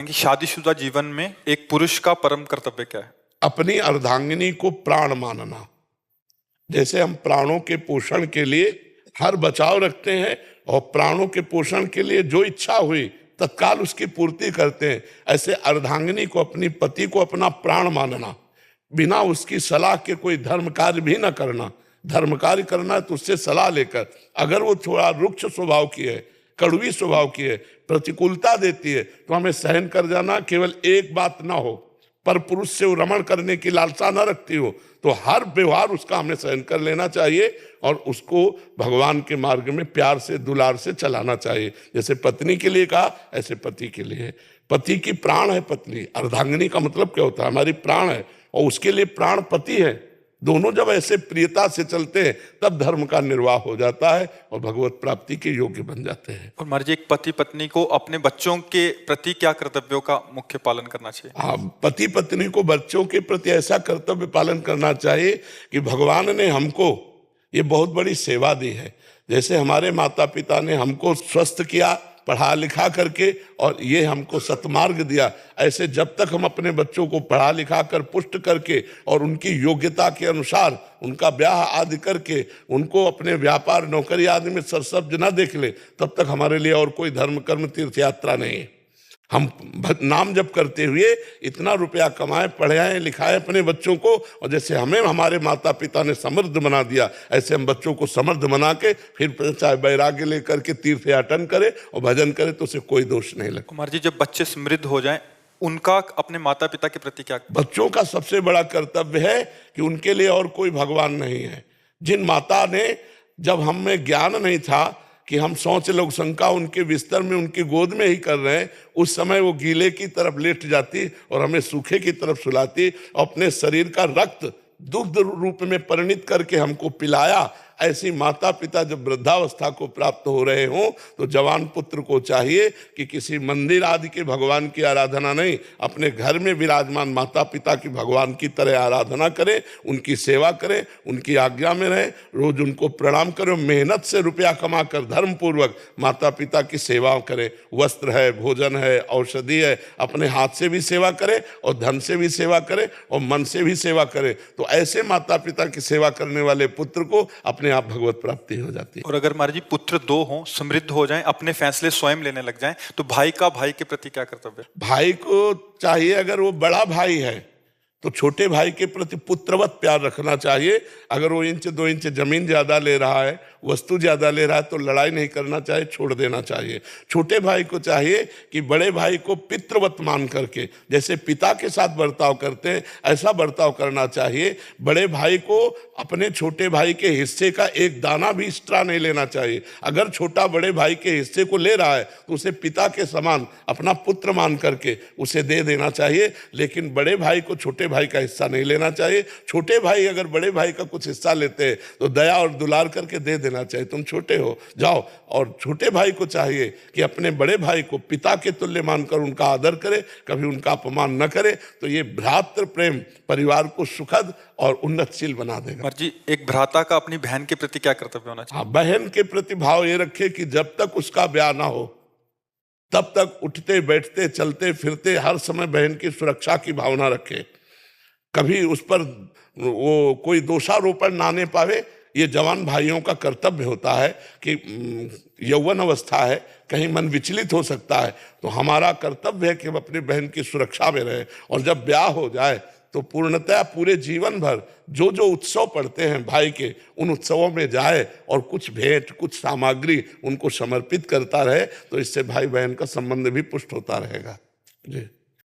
कि शादीशुदा जीवन में एक पुरुष का परम कर्तव्य क्या है? अपनी अर्धांगिनी को प्राण मानना। जैसे हम प्राणों के पोषण के लिए हर बचाव रखते हैं और प्राणों के पोषण के लिए जो इच्छा हुई तत्काल उसकी पूर्ति करते हैं, ऐसे अर्धांगिनी को, अपनी पति को अपना प्राण मानना। बिना उसकी सलाह के कोई धर्म कार्य भी न करना। धर्म कार्य करना है तो उससे सलाह लेकर, अगर वो थोड़ा रुक्ष स्वभाव की है, कड़वी स्वभाव की है, प्रतिकूलता देती है, तो हमें सहन कर जाना। केवल एक बात ना हो, पर पुरुष से रमण करने की लालसा न रखती हो, तो हर व्यवहार उसका हमें सहन कर लेना चाहिए और उसको भगवान के मार्ग में प्यार से, दुलार से चलाना चाहिए। जैसे पत्नी के लिए कहा, ऐसे पति के लिए। पति की प्राण है पत्नी। अर्धांगिनी का मतलब क्या होता है? हमारी प्राण है और उसके लिए प्राण पति है। दोनों जब ऐसे प्रियता से चलते हैं तब धर्म का निर्वाह हो जाता है और भगवत प्राप्ति के योग्य बन जाते हैं। और महाराज, एक पति पत्नी को अपने बच्चों के प्रति क्या कर्तव्यों का मुख्य पालन करना चाहिए? हाँ, पति पत्नी को बच्चों के प्रति ऐसा कर्तव्य पालन करना चाहिए कि भगवान ने हमको ये बहुत बड़ी सेवा दी है। जैसे हमारे माता पिता ने हमको स्वस्थ किया पढ़ा लिखा करके और ये हमको सतमार्ग दिया, ऐसे जब तक हम अपने बच्चों को पढ़ा लिखा कर पुष्ट करके और उनकी योग्यता के अनुसार उनका ब्याह आदि करके उनको अपने व्यापार नौकरी आदि में सरसब्ज न देख ले, तब तक हमारे लिए और कोई धर्म कर्म तीर्थ यात्रा नहीं है। हम नाम जप करते हुए इतना रुपया कमाए, पढ़ाए लिखाए अपने बच्चों को, और जैसे हमें हमारे माता पिता ने समृद्ध बना दिया, ऐसे हम बच्चों को समृद्ध बना के फिर चाहे वैराग्य लेकर के तीर्थ याटन करे और भजन करे तो उसे कोई दोष नहीं लगता। कुमार जी, जब बच्चे समृद्ध हो जाएं, उनका अपने माता पिता के प्रति क्या? बच्चों का सबसे बड़ा कर्तव्य है कि उनके लिए और कोई भगवान नहीं है। जिन माता ने, जब हम में ज्ञान नहीं था कि हम सोच लोग शंका उनके बिस्तर में उनकी गोद में ही कर रहे हैं, उस समय वो गीले की तरफ लेट जाती और हमें सूखे की तरफ सुलाती और अपने शरीर का रक्त दुग्ध रूप में परिणित करके हमको पिलाया। ऐसी माता पिता जब वृद्धावस्था को प्राप्त हो रहे हों तो जवान पुत्र को चाहिए कि किसी मंदिर आदि के भगवान की आराधना नहीं, अपने घर में विराजमान माता पिता की भगवान की तरह आराधना करें, उनकी सेवा करें, उनकी आज्ञा में रहें, रोज उनको प्रणाम करें, मेहनत से रुपया कमा कर धर्म पूर्वक माता पिता की सेवा करें। वस्त्र है, भोजन है, औषधि है, अपने हाथ से भी सेवा करें और धन से भी सेवा करें और मन से भी सेवा करें। तो ऐसे माता पिता की सेवा करने वाले पुत्र को अपने आप भगवत प्राप्ति हो जाती है। और अगर महाराज जी पुत्र दो हों, समृद्ध हो जाएं, अपने फैसले स्वयं लेने लग जाएं, तो भाई का भाई के प्रति क्या कर्तव्य? भाई को चाहिए, अगर वो बड़ा भाई है तो छोटे भाई के प्रति पुत्रवत प्यार रखना चाहिए। अगर वो 1-2 इंच जमीन ज्यादा ले रहा है, वस्तु ज्यादा ले रहा है, तो लड़ाई नहीं करना चाहिए, छोड़ देना चाहिए। छोटे भाई को चाहिए कि बड़े भाई को पितृवत मान करके, जैसे पिता के साथ बर्ताव करते हैं ऐसा बर्ताव करना चाहिए। बड़े भाई को अपने छोटे भाई के हिस्से का एक दाना भी एक्स्ट्रा नहीं लेना चाहिए। अगर छोटा बड़े भाई के हिस्से को ले रहा है तो उसे पिता के समान अपना पुत्र मान करके उसे दे देना चाहिए, लेकिन बड़े भाई को छोटे भाई का हिस्सा नहीं लेना चाहिए। छोटे भाई अगर बड़े भाई का कुछ हिस्सा लेते हैं तो दया और दुलार करके दे देना चाहिए, तुम छोटे हो जाओ। और छोटे भाई को चाहिए कि अपने बड़े भाई को पिता के तुल्य मानकर उनका आदर करे, कभी उनका अपमान न करे। तो ये भ्रातृ प्रेम परिवार को सुखद और उन्नतशील बना देगा। जी, एक भ्राता का अपनी बहन के प्रति क्या कर्तव्य होना चाहिए? हाँ, बहन के प्रति भाव ये रखे कि जब तक उसका ब्याह ना हो तब तक उठते बैठते चलते फिरते हर समय बहन की सुरक्षा की भावना रखे, कभी उस पर वो कोई दोषारोपण ना आने पावे। ये जवान भाइयों का कर्तव्य होता है कि यौवन अवस्था है, कहीं मन विचलित हो सकता है, तो हमारा कर्तव्य है कि हम अपनी बहन की सुरक्षा में रहें। और जब ब्याह हो जाए तो पूर्णतः पूरे जीवन भर जो जो उत्सव पड़ते हैं भाई के, उन उत्सवों में जाए और कुछ भेंट, कुछ सामग्री उनको समर्पित करता रहे, तो इससे भाई बहन का संबंध भी पुष्ट होता रहेगा। जी।